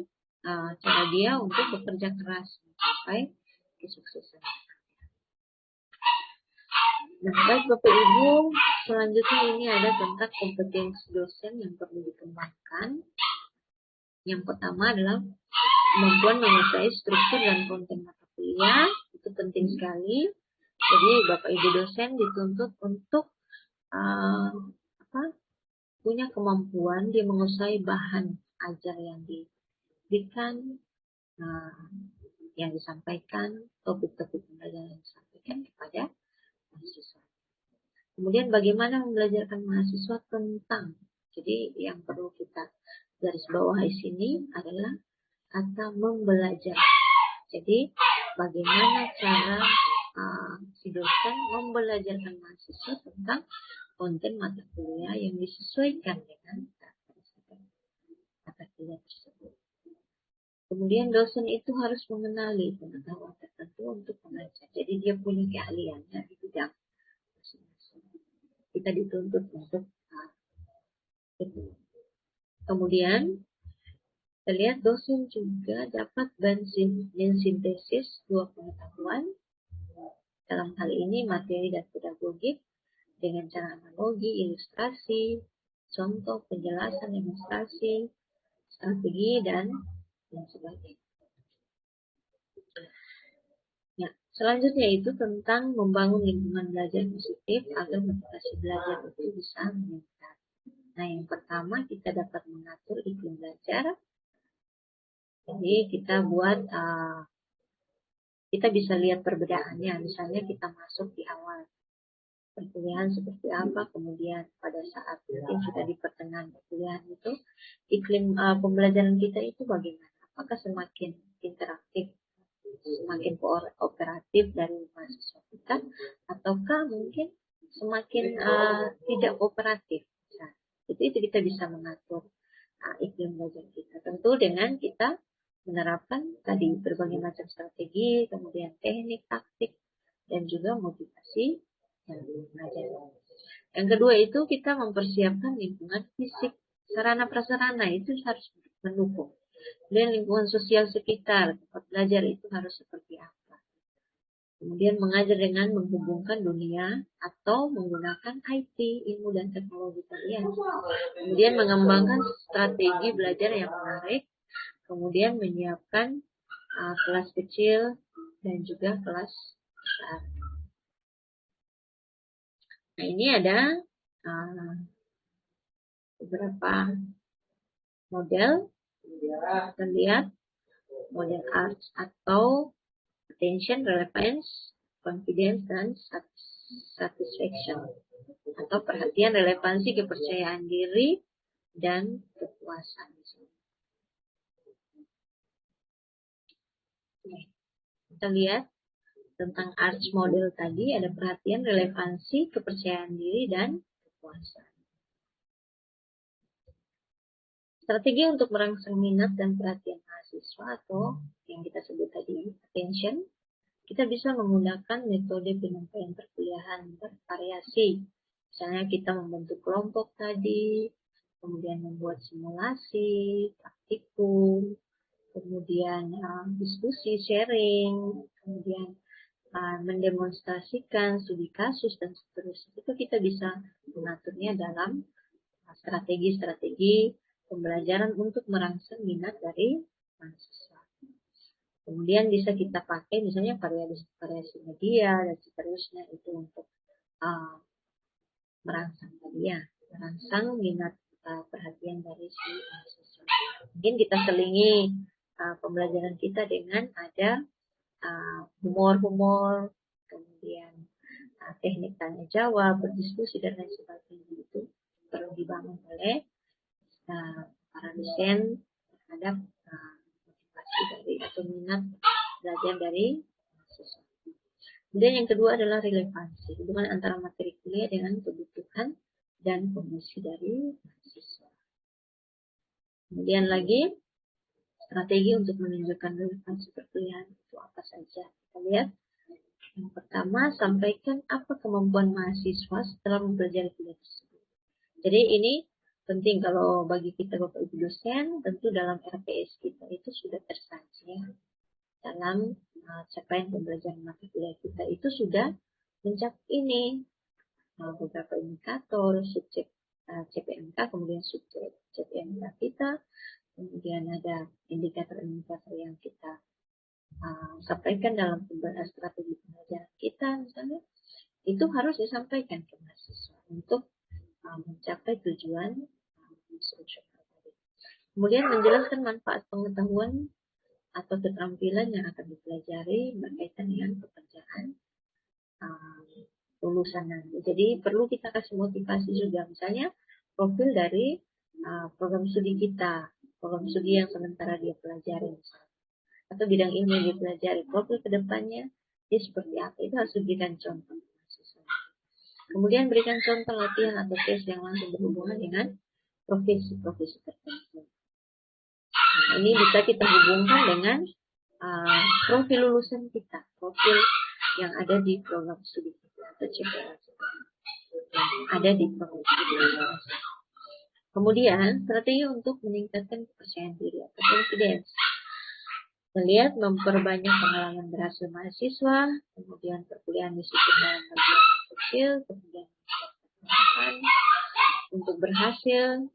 [SPEAKER 1] cara dia untuk bekerja keras sampai kesuksesan. Nah, baik Bapak Ibu, selanjutnya ini ada tentang kompetensi dosen yang perlu dikembangkan. Yang pertama adalah kemampuan menguasai struktur dan konten mata kuliah, itu penting sekali. Jadi Bapak Ibu dosen dituntut untuk punya kemampuan dia menguasai bahan ajar yang diberikan, yang disampaikan, topik-topik pembelajaran yang disampaikan kepada mahasiswa. Kemudian bagaimana membelajarkan mahasiswa tentang, jadi yang perlu kita garis bawahi sini adalah kata membelajar. Jadi bagaimana cara si dosen membelajarkan mahasiswa tentang konten mata kuliah yang disesuaikan dengan mata kuliah tersebut. Kemudian dosen itu harus mengenali pengetahuan tertentu untuk mengajar. Jadi dia punya keahliannya di bidang masing-masing. Kita dituntut untuk itu. Kemudian kita lihat dosen juga dapat mensintesis dua pengetahuan, dalam hal ini materi dan pedagogik, dengan cara analogi, ilustrasi, contoh, penjelasan, demonstrasi, strategi, dan sebagainya. Ya, selanjutnya itu tentang membangun lingkungan belajar positif agar motivasi belajar itu bisa meningkat. Nah, yang pertama kita dapat mengatur iklim belajar. Jadi kita buat, kita bisa lihat perbedaannya. Misalnya kita masuk di awal perkuliahan seperti apa, kemudian pada saat mungkin kita di pertengahan perkuliahan itu iklim pembelajaran kita itu bagaimana? Apakah semakin interaktif, semakin kooperatif dari mahasiswa kita, ataukah mungkin semakin tidak kooperatif? Nah, itu kita bisa mengatur iklim belajar kita. Tentu dengan kita menerapkan tadi berbagai macam strategi, kemudian teknik, taktik, dan juga motivasi yang mengajar. Yang kedua itu kita mempersiapkan lingkungan fisik, sarana prasarana itu harus mendukung. Dan lingkungan sosial sekitar tempat belajar itu harus seperti apa. Kemudian mengajar dengan menghubungkan dunia atau menggunakan IT, ilmu dan teknologi kalian. Kemudian mengembangkan strategi belajar yang menarik. Kemudian menyiapkan kelas kecil dan juga kelas besar. Nah, ini ada beberapa model. Kita lihat model ARCH atau attention, relevance, confidence, dan satisfaction. Atau perhatian, relevansi, kepercayaan diri, dan kepuasan. Kita lihat tentang ARCH model tadi, ada perhatian, relevansi, kepercayaan diri, dan kepuasan. Strategi untuk merangsang minat dan perhatian mahasiswa atau yang kita sebut tadi attention, kita bisa menggunakan metode penyampaian perkuliahan bervariasi. Misalnya kita membentuk kelompok tadi, kemudian membuat simulasi, praktikum, kemudian diskusi, sharing, kemudian mendemonstrasikan studi kasus dan seterusnya. Itu kita bisa mengaturnya dalam strategi-strategi pembelajaran untuk merangsang minat dari mahasiswa. Kemudian bisa kita pakai misalnya variasi media dan seterusnya itu untuk merangsang minat perhatian dari si mahasiswa. Mungkin kita selingi pembelajaran kita dengan ada humor, kemudian teknik tanya jawab, berdiskusi dan lain sebagainya. Itu perlu dibangun oleh para dosen terhadap motivasi dari atau minat belajar dari mahasiswa. Kemudian yang kedua adalah relevansi, hubungan antara materi kuliah dengan kebutuhan dan kondisi dari mahasiswa. Kemudian lagi strategi untuk menunjukkan relevansi perkuliahan itu apa saja. Kita lihat Yang pertama, sampaikan apa kemampuan mahasiswa setelah mempelajari kuliah tersebut. Jadi ini penting kalau bagi kita Bapak Ibu dosen, tentu dalam RPS kita itu sudah tersaji dalam capaian pembelajaran mata kuliah kita itu sudah mencakup ini beberapa indikator, subjek CPMK, kemudian subjek CPMK kita, kemudian ada indikator-indikator yang kita sampaikan dalam strategi pembelajaran kita misalnya, itu harus disampaikan ke mahasiswa untuk mencapai tujuan instruksional tadi. Kemudian menjelaskan manfaat pengetahuan atau keterampilan yang akan dipelajari berkaitan dengan pekerjaan lulusan nanti. Jadi perlu kita kasih motivasi juga, misalnya profil dari program studi kita, program studi yang sementara dia pelajari misalnya, atau bidang ilmu yang dipelajari, profil kedepannya dia seperti apa, itu harus diberikan contoh. Kemudian berikan contoh latihan atau tes yang langsung berhubungan dengan profesi-profesi tertentu. Nah, ini bisa kita hubungkan dengan profil lulusan kita, profil yang ada di program studi kita atau CPL yang ada di program studi kita. Kemudian strategi untuk meningkatkan kepercayaan diri atau confidence. Melihat memperbanyak pengalaman berhasil mahasiswa, kemudian perkuliahan disiplin dalam bagian kecil, kemudian untuk berhasil,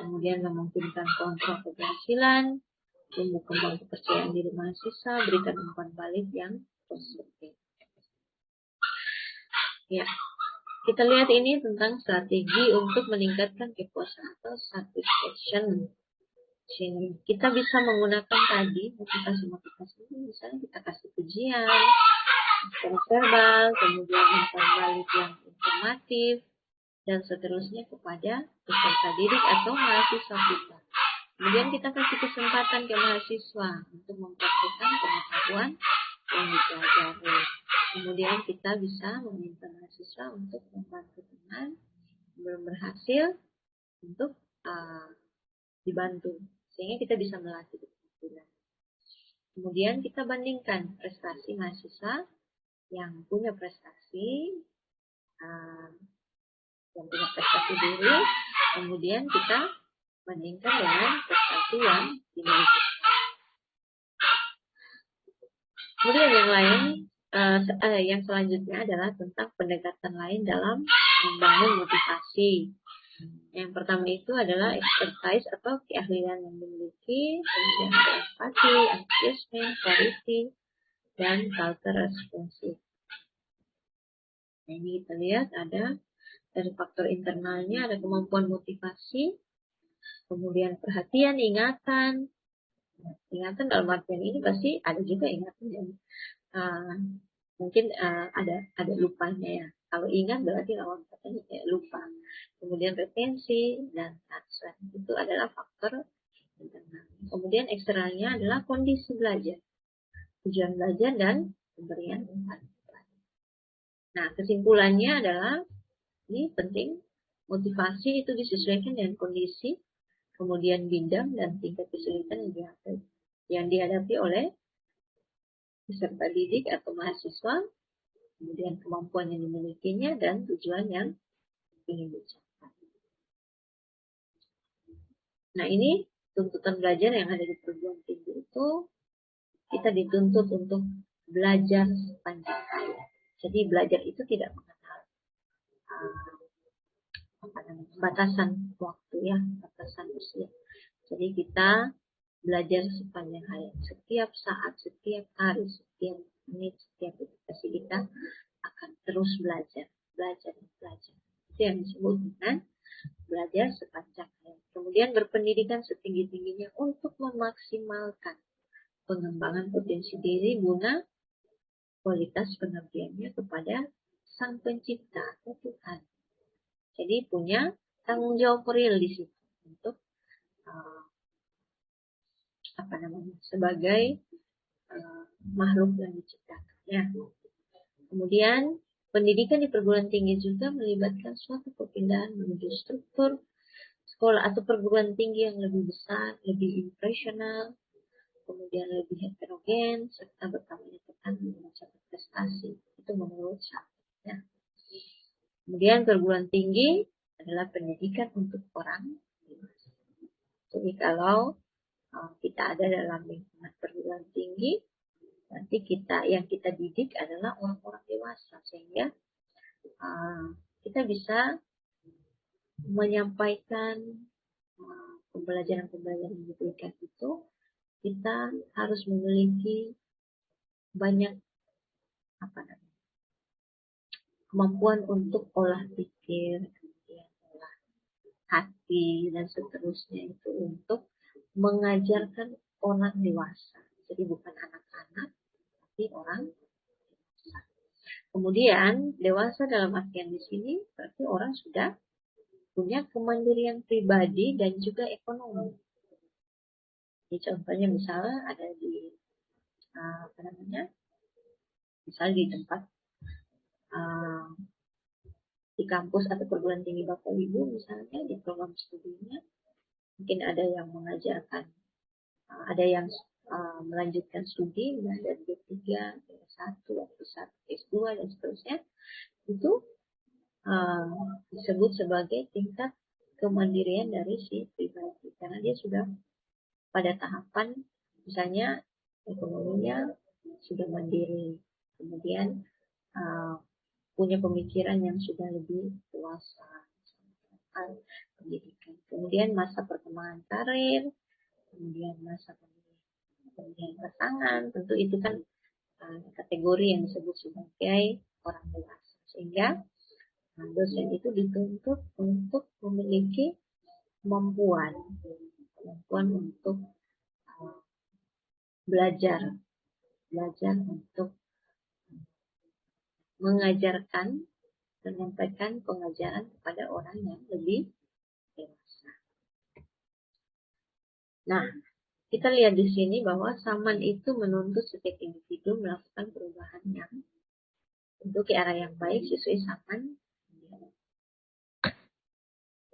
[SPEAKER 1] kemudian memungkinkan kontrol keberhasilan, tumbuh kembang kepercayaan diri mahasiswa, berikan umpan balik yang positif. Ya, kita lihat ini tentang strategi untuk meningkatkan kepuasan atau satisfaction. Sini kita bisa menggunakan tadi motivasi-motivasi ini, misalnya kita kasih pujian secara verbal, kemudian umpan balik yang informatif, dan seterusnya kepada peserta didik atau mahasiswa kita. Kemudian kita kasih kesempatan ke mahasiswa untuk mempraktikkan pengetahuan yang dipelajari. Kemudian kita bisa meminta mahasiswa untuk membantu teman belum berhasil untuk dibantu, sehingga kita bisa melatih keterampilan. Kemudian kita bandingkan prestasi mahasiswa yang punya prestasi, diri, kemudian kita bandingkan dengan prestasi yang dimiliki. Kemudian yang lain, yang selanjutnya adalah tentang pendekatan lain dalam membangun motivasi. Yang pertama itu adalah expertise atau keahlian yang dimiliki, kemudian ada empati, engagement, clarity, dan culture responsive. Nah, ini kita lihat ada dari faktor internalnya, ada kemampuan motivasi, kemudian perhatian, ingatan. Ingatan dalam artian ini pasti ada juga ingatan yang mungkin ada lupanya ya. Kalau ingat berarti lawan katanya lupa. Kemudian retensi dan transfer itu adalah faktor internal. Kemudian eksternalnya adalah kondisi belajar, tujuan belajar dan pemberian umpan. Nah, kesimpulannya adalah ini penting, motivasi itu disesuaikan dengan kondisi, kemudian bidang dan tingkat kesulitan yang dihadapi oleh peserta didik atau mahasiswa, kemudian kemampuan yang dimilikinya dan tujuan yang ingin dicapai. Nah, ini tuntutan belajar yang ada di perguruan tinggi itu, kita dituntut untuk belajar sepanjang hayat. Jadi belajar itu tidak mengenal batasan waktu ya, batasan usia. Jadi kita belajar sepanjang hayat. Setiap saat, setiap hari, setiap menit, setiap detik kita akan terus belajar. Itu yang disebut dengan belajar sepanjang hayat. Kemudian berpendidikan setinggi-tingginya untuk memaksimalkan pengembangan potensi diri guna kualitas pengabdiannya kepada Sang Pencipta atau Tuhan. Jadi punya tanggung jawab real di situ untuk sebagai makhluk yang diciptakan. Ya. Kemudian pendidikan di perguruan tinggi juga melibatkan suatu perpindahan menuju struktur sekolah atau perguruan tinggi yang lebih besar, lebih impresional, kemudian lebih heterogen, serta bertambahnya tekanan mencapai prestasi. Itu menurut saya. Ya. Kemudian perguruan tinggi adalah pendidikan untuk orang dewasa. Jadi kalau kita ada dalam lingkungan perguruan tinggi, nanti yang kita didik adalah orang-orang dewasa, sehingga kita bisa menyampaikan pembelajaran-pembelajaran yang diberikan itu. Kita harus memiliki banyak kemampuan untuk olah pikir, kemudian olah hati, dan seterusnya itu untuk mengajarkan orang dewasa. Jadi bukan anak-anak, tapi orang dewasa. Kemudian dewasa dalam artian di sini berarti orang sudah punya kemandirian pribadi dan juga ekonomi. Jadi contohnya misalnya ada di misalnya di tempat di kampus atau perguruan tinggi Bapak Ibu, misalnya di program studinya mungkin ada yang mengajarkan, ada yang melanjutkan studi dari D3, D1, D1, S2 dan seterusnya. Itu disebut sebagai tingkat kemandirian dari si pribadi, karena dia sudah pada tahapan misalnya ekonominya sudah mandiri, kemudian punya pemikiran yang sudah lebih dewasa, pendidikan, kemudian masa perkembangan karir, kemudian masa pemilihan pasangan, tentu itu kan kategori yang disebut sebagai orang dewasa, sehingga dosen itu dituntut untuk memiliki kemampuan untuk belajar untuk mengajarkan, menyampaikan pengajaran kepada orang yang lebih dewasa. Nah, kita lihat di sini bahwa Saman itu menuntut setiap individu melakukan perubahan yang untuk ke arah yang baik sesuai Saman.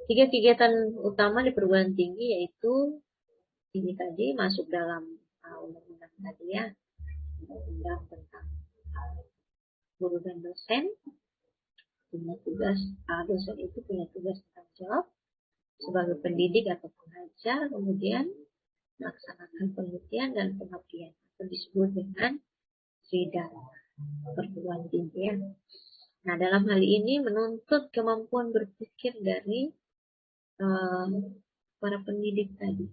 [SPEAKER 1] 3 kegiatan utama di perguruan tinggi yaitu ini tadi masuk dalam undang-undang tadi ya, undang-undang tentang guru dan dosen. Punya tugas, dosen itu punya tugas tanggung jawab sebagai pendidik atau pengajar, kemudian melaksanakan penelitian dan pengabdian atau disebut dengan sidang perguruan tinggi ya. Nah, dalam hal ini menuntut kemampuan berpikir dari para pendidik tadi,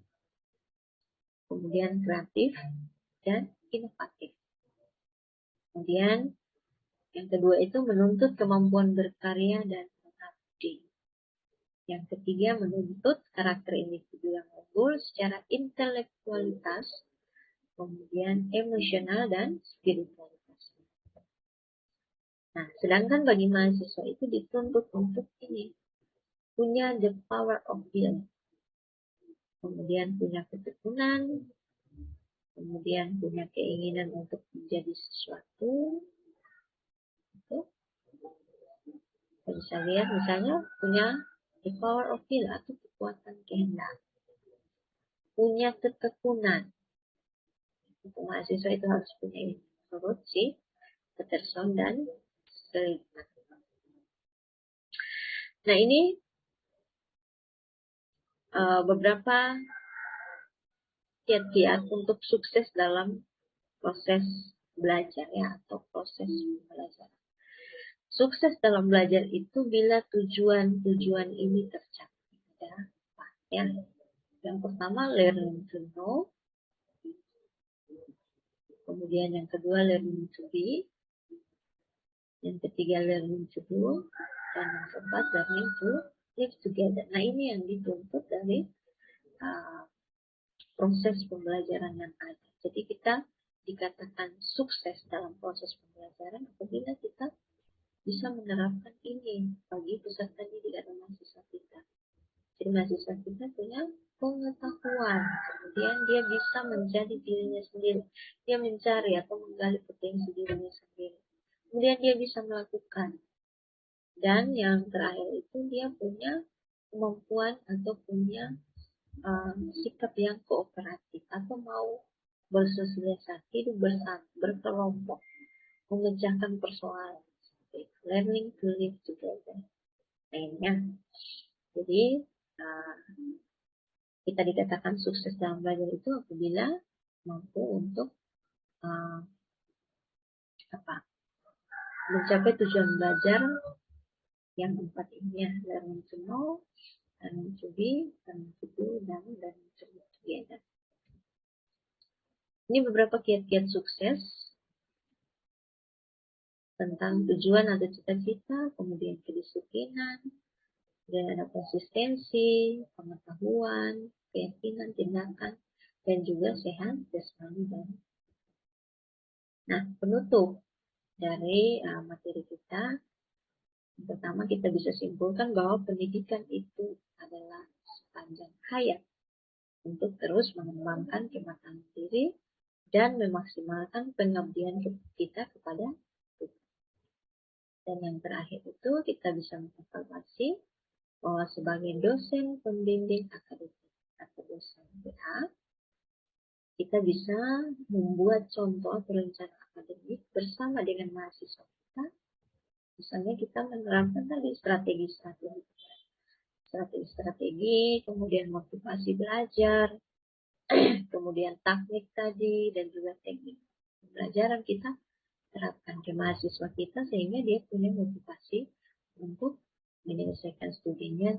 [SPEAKER 1] kemudian kreatif dan inovatif. Kemudian yang kedua itu menuntut kemampuan berkarya dan mengabdi. Yang ketiga menuntut karakter individu yang unggul secara intelektualitas, kemudian emosional dan spiritualitas. Nah, sedangkan bagi mahasiswa itu dituntut untuk ini, punya the power of will, kemudian punya ketekunan, kemudian punya keinginan untuk menjadi sesuatu. Itu kita bisa lihat misalnya punya the power of will atau kekuatan kehendak, punya ketekunan. Untuk mahasiswa itu harus punya ini menurut si Peterson dan Seligman. Nah, ini beberapa kiat-kiat untuk sukses dalam proses belajar ya, atau proses pembelajaran. Sukses dalam belajar itu bila tujuan-tujuan ini tercapai. Ada apa ya? Yang pertama learning to know, kemudian yang kedua learning to be, yang ketiga learning to do, dan yang keempat learning to live together. Nah, ini yang dituntut dari proses pembelajaran yang ada. Jadi kita dikatakan sukses dalam proses pembelajaran apabila kita bisa menerapkan ini bagi peserta didik atau mahasiswa kita. Jadi mahasiswa kita punya pengetahuan, kemudian dia bisa menjadi dirinya sendiri, dia mencari atau menggali potensi dirinya sendiri, kemudian dia bisa melakukan, dan yang terakhir itu dia punya kemampuan atau punya sikap yang kooperatif atau mau bersosialisasi bersama, berkelompok, memecahkan persoalan, learning to live together. Lainnya, jadi kita dikatakan sukses dalam belajar itu apabila mampu untuk mencapai tujuan belajar yang 4 ini ya, learning to know, learning to be, learning to do, dan learning to live together. Ini beberapa kiat-kiat sukses tentang tujuan atau cita-cita, kemudian kedisiplinan, dan ada konsistensi, pengetahuan, keyakinan, tindakan, dan juga sehat jasmani dan. Nah, penutup dari materi kita, pertama kita bisa simpulkan bahwa pendidikan itu adalah sepanjang hayat untuk terus mengembangkan kematangan diri dan memaksimalkan pengabdian kita kepada Tuhan. Dan yang terakhir itu kita bisa mengevaluasi bahwa sebagai dosen pembimbing akademik atau dosen PA, kita bisa membuat contoh perencanaan akademik bersama dengan mahasiswa kita. Misalnya kita menerapkan tadi strategi, kemudian motivasi belajar, kemudian teknik tadi, dan juga teknik pembelajaran kita terapkan ke mahasiswa kita sehingga dia punya motivasi untuk menyelesaikan studinya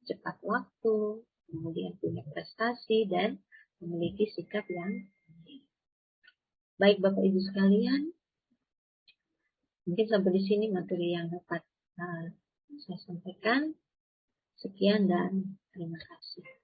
[SPEAKER 1] cepat waktu, kemudian punya prestasi dan memiliki sikap yang baik. Baik Bapak Ibu sekalian, mungkin sampai di sini materi yang dapat saya sampaikan. Sekian dan terima kasih.